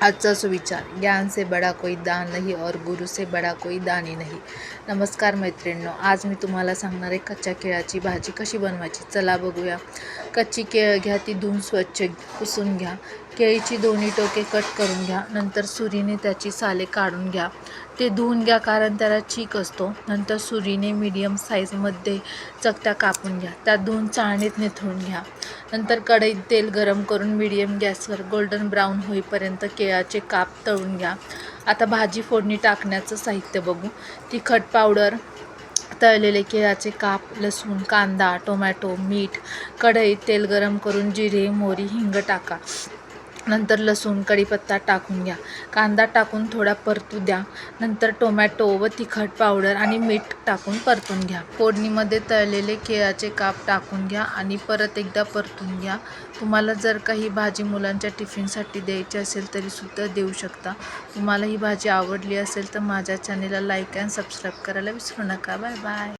आजचा सुविचार, ज्ञान से बड़ा कोई दान नहीं और गुरु से बड़ा कोई दानी नहीं. नमस्कार मैत्रिणींनो, आज मी तुम्हाला सांगणार आहे कच्च्या केळाची भाजी कशी बनवायची. चला बघूया. कच्ची केळ घ्या, ती धुवून स्वच्छ पुसून घ्या. केळीची दोन्ही टोके कट करून घ्या. नंतर सुरीने त्याची साले काढून घ्या. ते धुवून घ्या कारण त्याला चीक असतो. नंतर सुरीने मीडियम साईजमध्ये चकत्या कापून घ्या. त्यात धुवून चाळणीत निथळून घ्या. नंतर कढईत तेल गरम करून मीडियम गॅसवर गोल्डन ब्राऊन होईपर्यंत केळाचे काप तळून घ्या. आता भाजी फोडणी टाकण्याचं साहित्य बघू. तिखट पावडर, तळलेले केळाचे काप, लसूण, कांदा, टोमॅटो, मीठ. कढईत तेल गरम करून जिरे, मोहरी, हिंग टाका. नंतर लसूण, कढीपत्ता टाकून घ्या. कांदा टाकून थोडा परतू द्या. नंतर टोमॅटो व तिखट पावडर आणि मीठ टाकून परतून घ्या. फोडणीमध्ये तळलेले केळाचे काप टाकून घ्या आणि परत एकदा परतून घ्या. तुम्हाला जर का ही भाजी मुलांच्या टिफिनसाठी द्यायची असेल तरीसुद्धा देऊ शकता. तुम्हाला ही भाजी आवडली असेल तर माझ्या चॅनेलला लाईक अँड सबस्क्राईब करायला विसरू नका. Bye bye.